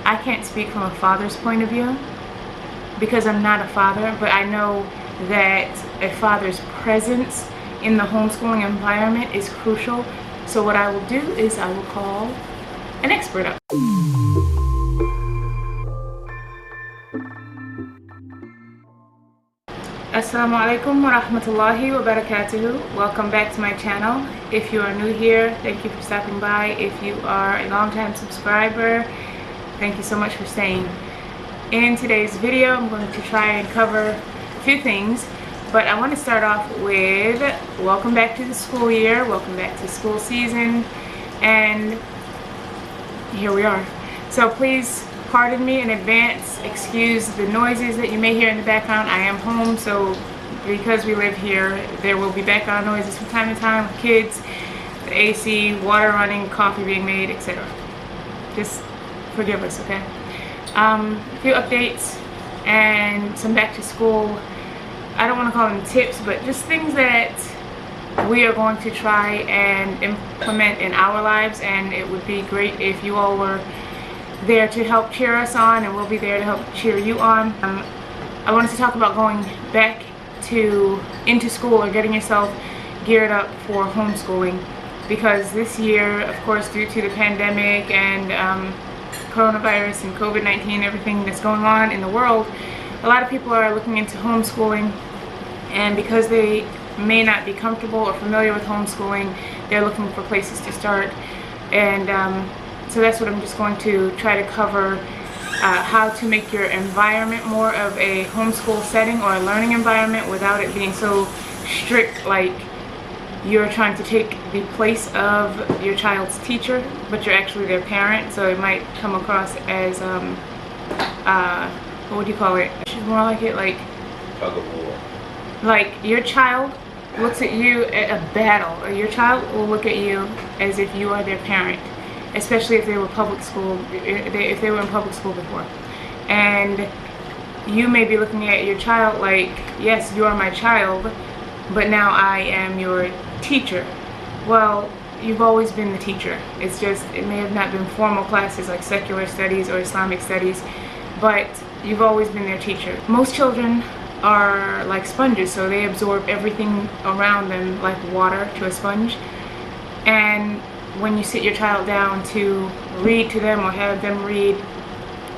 I can't speak from a father's point of view because I'm not a father, but I know that a father's presence in the homeschooling environment is crucial. So what I will do is I will call an expert up. Assalamu alaikum wa rahmatullahi wa barakatuhu. Welcome back to my channel. If you are new here, thank you for stopping by. If you are a long-time subscriber, thank you so much for staying. In today's video, I'm going to try and cover a few things, but I want to start off with welcome back to the school year, welcome back to school season, and here we are. So please pardon me in advance, excuse the noises that you may hear in the background. I am home, so because we live here, there will be background noises from time to time with kids, the AC, water running, coffee being made, etc. Just forgive us, okay? A few updates and some back to school, I don't want to call them tips, but just things that we are going to try and implement in our lives, and it would be great if you all were there to help cheer us on, and we'll be there to help cheer you on. I wanted to talk about going back into school or getting yourself geared up for homeschooling, because this year, of course, due to the pandemic and coronavirus and COVID-19, everything that's going on in the world, a lot of people are looking into homeschooling, and because they may not be comfortable or familiar with homeschooling, they're looking for places to start. And so that's what I'm just going to try to cover, how to make your environment more of a homeschool setting or a learning environment without it being so strict, like you're trying to take the place of your child's teacher, but you're actually their parent. So it might come across as, what would you call it? She's more like it, like tug of war. Like your child looks at you at a battle, or your child will look at you as if you are their parent. Especially if they were public school, if they were in public school before. And you may be looking at your child like, yes, you are my child, but now I am your teacher. Well, you've always been the teacher. It's just, it may have not been formal classes like secular studies or Islamic studies, but you've always been their teacher. Most children are like sponges, so they absorb everything around them like water to a sponge. And when you sit your child down to read to them or have them read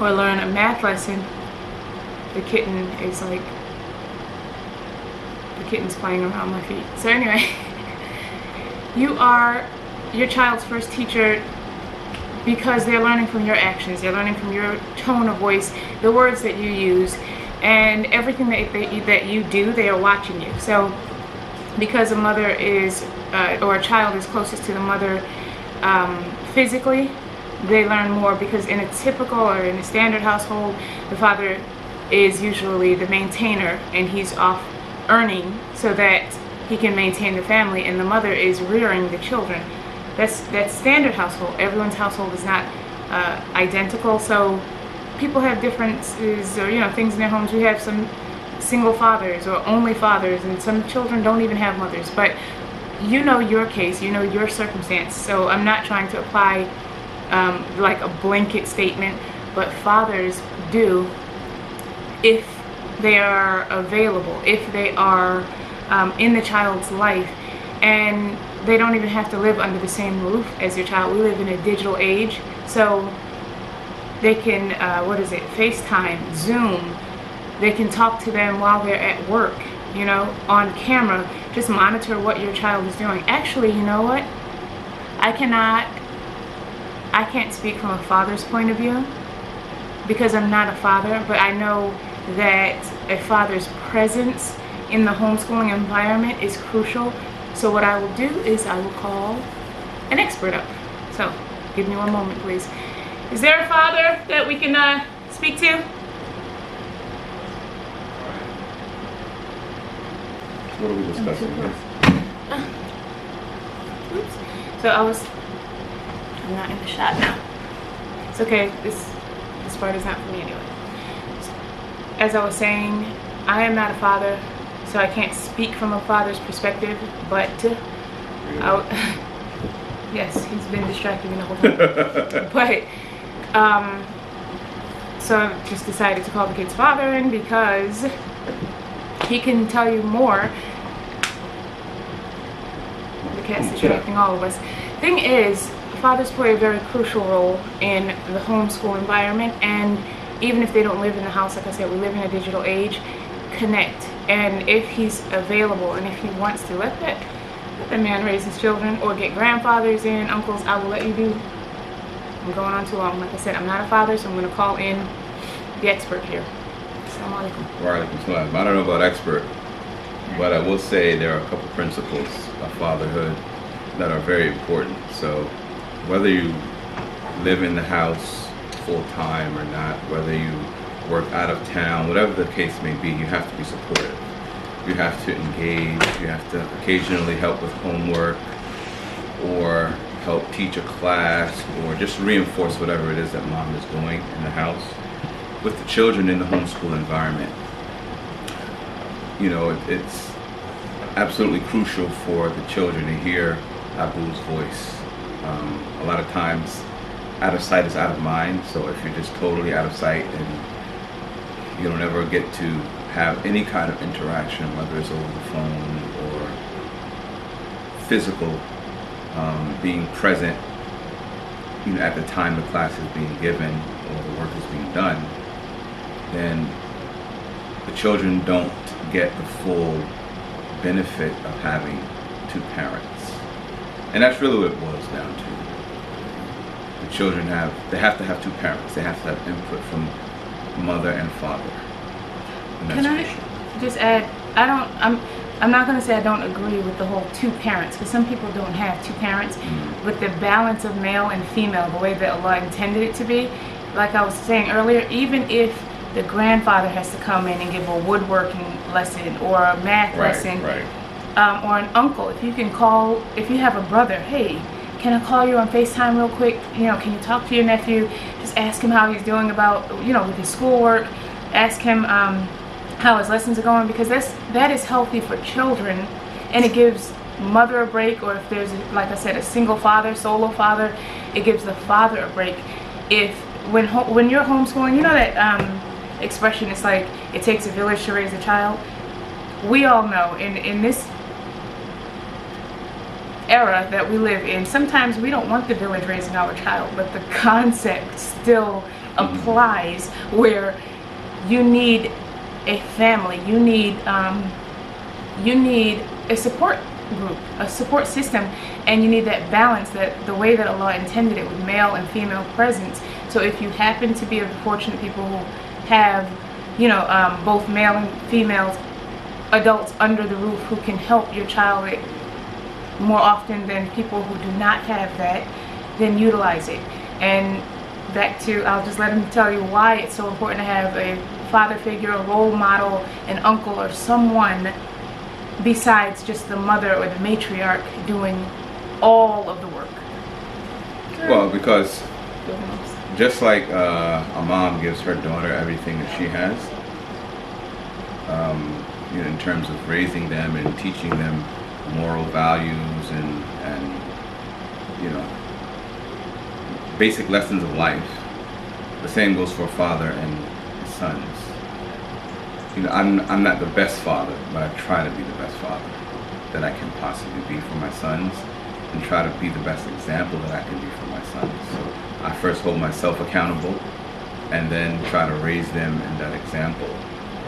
or learn a math lesson, the kitten is like, the kitten's playing around my feet. So anyway, you are your child's first teacher because they're learning from your actions, they're learning from your tone of voice, the words that you use, and everything that you do, they are watching you. So because a mother is, or a child is closest to the mother physically, they learn more, because in a typical or in a standard household, the father is usually the maintainer and he's off earning so that he can maintain the family, and the mother is rearing the children. That's standard household. Everyone's household is not identical, so people have differences, or things in their homes. We have some single fathers or only fathers, and some children don't even have mothers. But you know your case, you know your circumstance, so I'm not trying to apply like a blanket statement, but fathers do, if they are available, if they are in the child's life, and they don't even have to live under the same roof as your child. We live in a digital age, so they can, FaceTime, Zoom, they can talk to them while they're at work, on camera. Just monitor what your child is doing. Actually, you know what? I can't speak from a father's point of view because I'm not a father, but I know that a father's presence in the homeschooling environment is crucial. So what I will do is I will call an expert up. So give me one moment, please. Is there a father that we can speak to? What are we discussing here? Oops. So I'm not in the shot now. It's okay, this part is not for me anyway. As I was saying, I am not a father, so I can't speak from a father's perspective, but yes, he's been distracting me the whole time. But So I just decided to call the kid's father in because he can tell you more. The cat's distracting all of us. Thing is, fathers play a very crucial role in the homeschool environment, and even if they don't live in the house, like I said, we live in a digital age, connect. And if he's available and if he wants to, let the man raise his children, or get grandfathers in, uncles. I will let you do. I'm going on too long. Like I said, I'm not a father, so I'm going to call in the expert here. Assalamu alaikum. Wa alaikum salam. I don't know about expert, but I will say there are a couple principles of fatherhood that are very important. So whether you live in the house full time or not, whether you work out of town, whatever the case may be, you have to be supportive. You have to engage. You have to occasionally help with homework, or help teach a class, or just reinforce whatever it is that mom is doing in the house with the children in the homeschool environment. You know, it's absolutely crucial for the children to hear Abu's voice. A lot of times, out of sight is out of mind. So if you're just totally out of sight and you don't ever get to have any kind of interaction, whether it's over the phone or physical, being present, you know, at the time the class is being given or the work is being done, then the children don't get the full benefit of having two parents. And that's really what it boils down to. The children have to have two parents. They have to have input from mother and father. And that's Can I just add, I'm not going to say I don't agree with the whole two parents, because some people don't have two parents, but the balance of male and female, the way that Allah intended it to be, like I was saying earlier, even if the grandfather has to come in and give a woodworking lesson or a math lesson, or an uncle, if you can call, if you have a brother, hey, can I call you on FaceTime real quick? You know, can you talk to your nephew? Just ask him how he's doing about, you know, with his schoolwork. Ask him how his lessons are going, because that is healthy for children, and it gives mother a break. Or if there's, like I said, a single father, solo father, it gives the father a break. If when you're homeschooling, you know that expression, it's like it takes a village to raise a child. We all know in this era that we live in, sometimes we don't want the village raising our child, but the concept still applies, where you need a family, you need a support group, a support system, and you need that balance, that the way that Allah intended it, with male and female presence. So if you happen to be of the fortunate people who have, you know, both male and females, adults under the roof who can help your child more often than people who do not have that, then utilize it. And back to, I'll just let him tell you why it's so important to have a father figure, a role model, an uncle, or someone besides just the mother or the matriarch doing all of the work. Well, because just like a mom gives her daughter everything that she has, you know, in terms of raising them and teaching them moral values and you know, basic lessons of life, the same goes for a father and his sons. You know, I'm not the best father, but I try to be the best father that I can possibly be for my sons, and try to be the best example that I can be for my sons. So I first hold myself accountable, and then try to raise them in that example,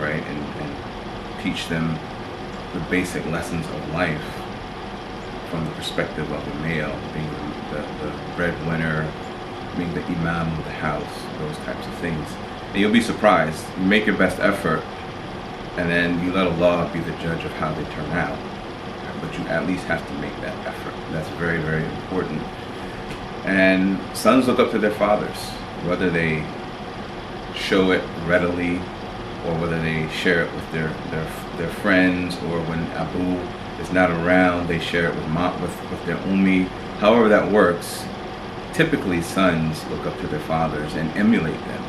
right? And teach them the basic lessons of life from the perspective of the male, being the breadwinner, being the imam of the house, those types of things. And you'll be surprised. You make your best effort, and then you let Allah be the judge of how they turn out. But you at least have to make that effort. That's very, very important. And sons look up to their fathers, whether they show it readily or whether they share it with their friends, or when Abu is not around, they share it with their ummi. However that works, typically sons look up to their fathers and emulate them.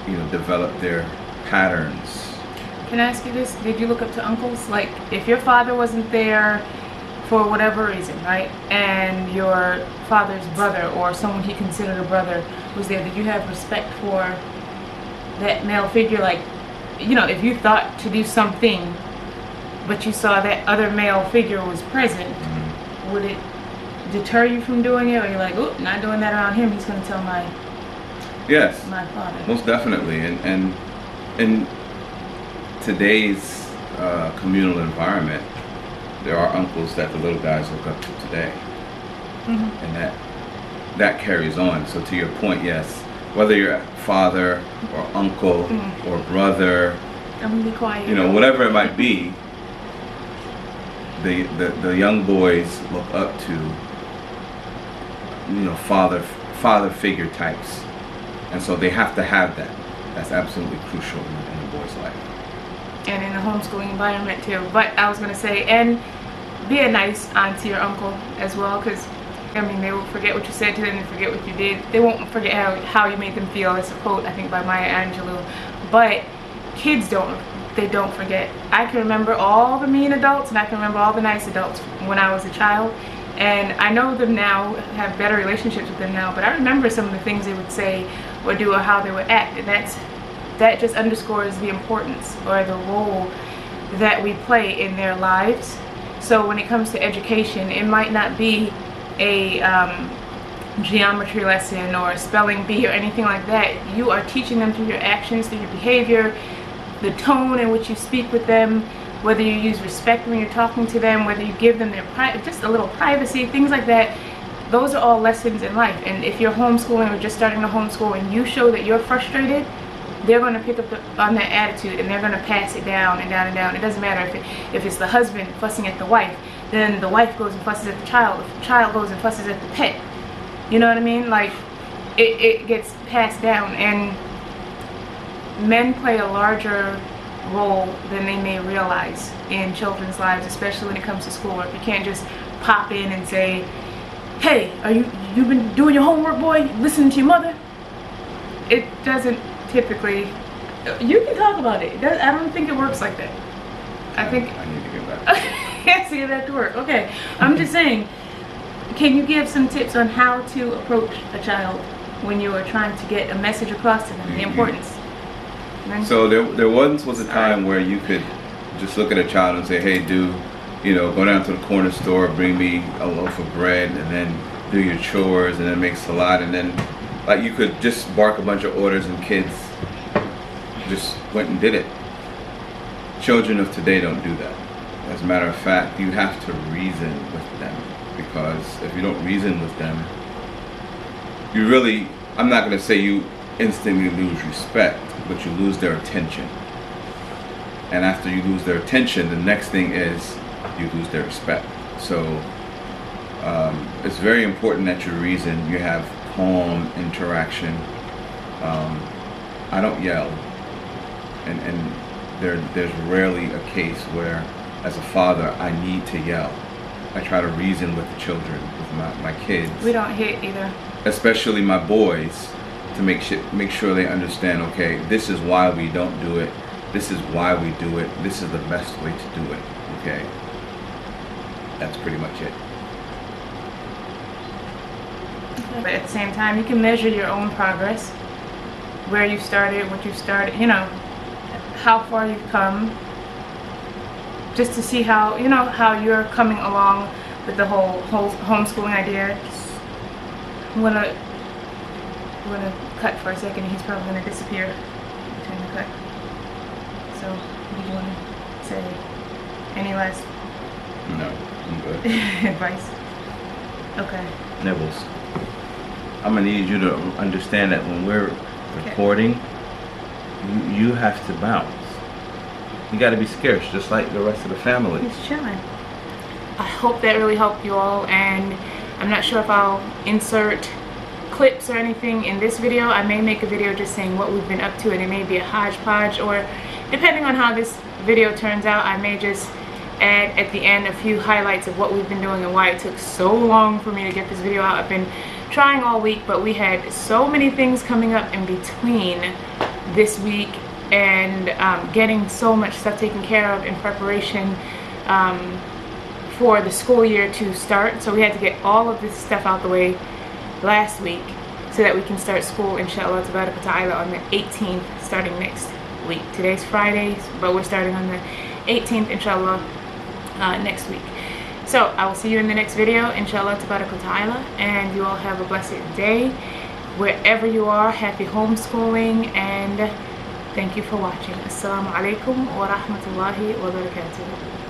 You know, develop their patterns. Can I ask you this? Did you look up to uncles? Like, if your father wasn't there for whatever reason, right, and your father's brother or someone he considered a brother was there, did you have respect for that male figure, like, you know, if you thought to do something but you saw that other male figure was present, would it deter you from doing it, or you're like, oh, not doing that around him, he's going to tell my father? Most definitely. And in today's communal environment, there are uncles that the little guys look up to today, and that carries on. So to your point, yes, whether you're a father or uncle or brother, I'm gonna be quiet. you know, whatever it might be, the young boys look up to, you know, father figure types, and so they have to have that. That's absolutely crucial in a boy's life. And in a homeschooling environment too. But I was gonna say, and be a nice aunt to your uncle as well, because I mean, they will forget what you said to them and forget what you did. They won't forget how you made them feel. It's a quote, I think, by Maya Angelou. But kids don't forget. I can remember all the mean adults, and I can remember all the nice adults when I was a child. And I know them now, have better relationships with them now, but I remember some of the things they would say or do or how they would act. And that just underscores the importance or the role that we play in their lives. So when it comes to education, it might not be a geometry lesson or a spelling bee or anything like that. You are teaching them through your actions, through your behavior, the tone in which you speak with them, whether you use respect when you're talking to them, whether you give them their just a little privacy, things like that. Those are all lessons in life. And if you're homeschooling or just starting to homeschool and you show that you're frustrated, they're going to pick up on that attitude, and they're going to pass it down and down and down. It doesn't matter if it's the husband fussing at the wife, then the wife goes and fusses at the child. If the child goes and fusses at the pet, you know what I mean? Like, it gets passed down, and men play a larger role than they may realize in children's lives, especially when it comes to schoolwork. You can't just pop in and say, hey, you've been doing your homework, boy? Listening to your mother? It doesn't typically. You can talk about it. I don't think it works like that. I think I need to get back. Yes, to get back to work. Okay, I'm just saying, can you give some tips on how to approach a child when you are trying to get a message across to them, the importance? So there once was a time where you could just look at a child and say, hey, go down to the corner store, bring me a loaf of bread, and then do your chores, and then make salad, and then, like, you could just bark a bunch of orders and kids just went and did it. Children of today don't do that. As a matter of fact, you have to reason with them, because if you don't reason with them, you really, I'm not going to say you instantly lose respect, but you lose their attention. And after you lose their attention, the next thing is you lose their respect. So it's very important that you reason, you have calm interaction. I don't yell, and there's rarely a case where, as a father, I need to yell. I try to reason with the children, with my kids. We don't hit either. Especially my boys, to make sure they understand, okay, this is why we don't do it, this is why we do it, this is the best way to do it, okay? That's pretty much it. But at the same time, you can measure your own progress, where you started, what you started, you know, how far you've come, just to see how you're coming along with the whole homeschooling idea. I'm gonna cut for a second. He's probably gonna disappear between the cut. So, do you want to say any last? No, I'm good. Advice? Okay. Nibbles. I'm gonna need you to understand that when we're recording, you have to bounce. You got to be scarce, just like the rest of the family. He's chilling. I hope that really helped you all, and I'm not sure if I'll insert clips or anything in this video. I may make a video just saying what we've been up to, and it may be a hodgepodge, or depending on how this video turns out, I may just add at the end a few highlights of what we've been doing and why it took so long for me to get this video out. I've been trying all week, but we had so many things coming up in between this week, and getting so much stuff taken care of in preparation for the school year to start. So we had to get all of this stuff out the way last week. so that we can start school, inshallah tabaraka ta'ala, on the 18th, starting next week. Today's Friday, but we're starting on the 18th, inshallah, next week. So I will see you in the next video, inshallah tabaraka ta'ala, and you all have a blessed day wherever you are. Happy homeschooling, and thank you for watching. Assalamu alaikum wa rahmatullahi wa barakatuh.